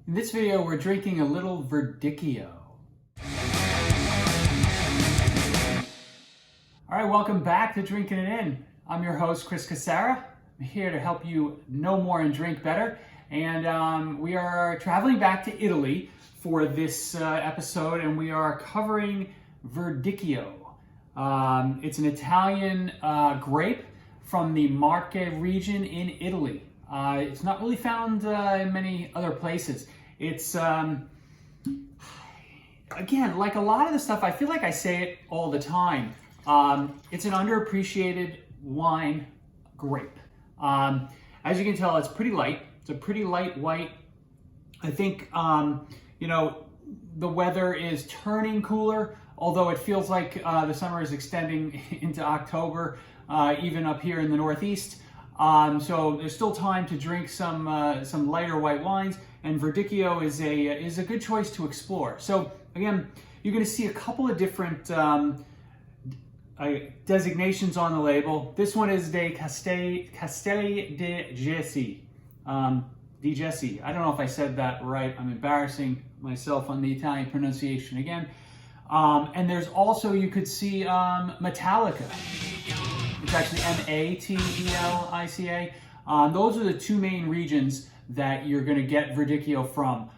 In this video, we're drinking a little Verdicchio. All right, welcome back to Drinking It In. I'm your host, Chris Casara. I'm here to help you know more and drink better. And we are traveling back to Italy for this episode, and we are covering Verdicchio. It's an Italian grape from the Marche region in Italy. It's not really found in many other places. It's, again, like a lot of the stuff, I feel like I say it all the time. It's an underappreciated wine grape. As you can tell, it's pretty light. It's a pretty light white. I think, the weather is turning cooler, although it feels like the summer is extending into October, even up here in the Northeast. So there's still time to drink some lighter white wines, and Verdicchio is a good choice to explore. So again, you're going to see a couple of different designations on the label. This one is Dei Castelli di Jesi. Di Jesi. I don't know if I said that right. I'm embarrassing myself on the Italian pronunciation again. And there's also, you could see Metallica. It's actually Matelica. Those are the two main regions that you're going to get Verdicchio from.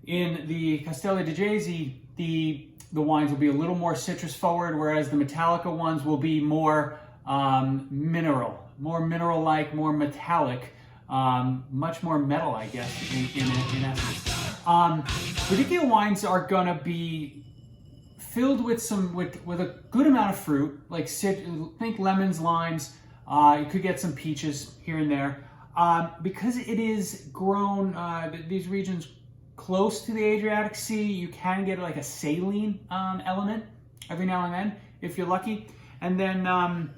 In the Castelli di Jesi, the wines will be a little more citrus forward, whereas the Metallica ones will be more mineral-like, more metallic, much more metal, I guess, in essence. Verdicchio wines are going to be filled with a good amount of fruit, like think lemons, limes. You could get some peaches here and there. Because it is grown, these regions close to the Adriatic Sea, you can get like a saline element every now and then, if you're lucky. And then, I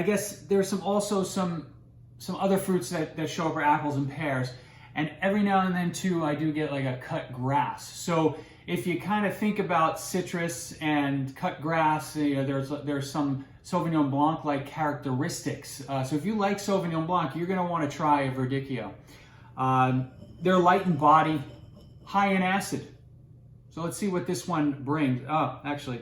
guess there's also some other fruits that show up are apples and pears. And every now and then too, I do get like a cut grass. So if you kind of think about citrus and cut grass, there's some Sauvignon Blanc-like characteristics. So if you like Sauvignon Blanc, you're going to want to try a Verdicchio. They're light in body, high in acid. So let's see what this one brings. Oh, actually,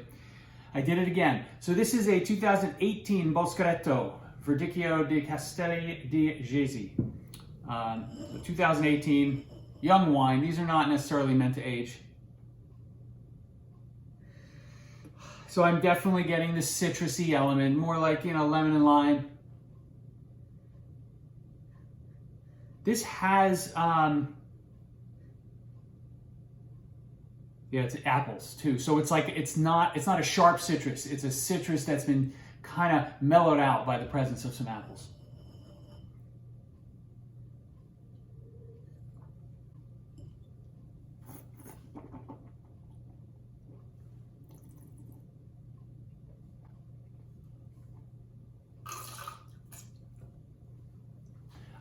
I did it again. So this is a 2018 Buscareto Verdicchio Dei Castelli di Jesi. 2018, young wine. These are not necessarily meant to age. So I'm definitely getting the citrusy element, more like, lemon and lime. This has, it's apples too. So it's like, it's not a sharp citrus. It's a citrus that's been kind of mellowed out by the presence of some apples.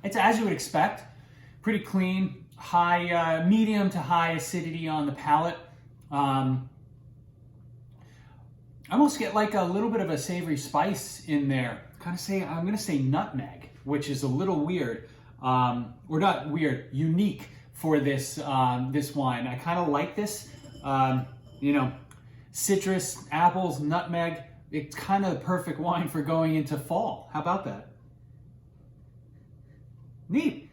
It's as you would expect, pretty clean, high, medium to high acidity on the palate. I almost get like a little bit of a savory spice in there. I'm going to say nutmeg, which is a little weird, or not weird, unique for this this wine. I kind of like this, citrus, apples, nutmeg. It's kind of the perfect wine for going into fall. How about that? Neat.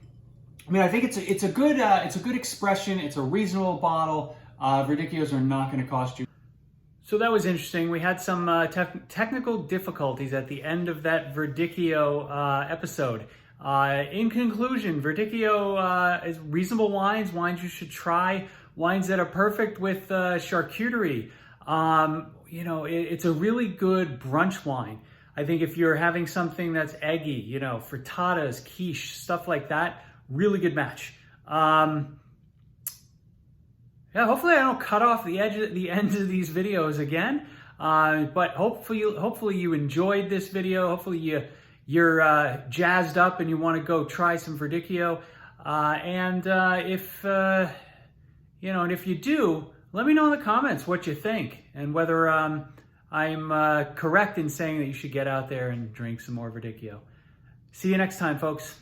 I mean, I think it's a good expression. It's a reasonable bottle. Verdicchios are not going to cost you. So that was interesting. We had some technical difficulties at the end of that Verdicchio episode. In conclusion, Verdicchio is reasonable wines you should try, wines that are perfect with charcuterie. It's a really good brunch wine. I think if you're having something that's eggy, frittatas, quiche, stuff like that, really good match. Hopefully I don't cut off the ends of these videos again. But hopefully you enjoyed this video. Hopefully you're jazzed up and you want to go try some Verdicchio. And if you do, let me know in the comments what you think and whether I'm correct in saying that you should get out there and drink some more Verdicchio. See you next time, folks.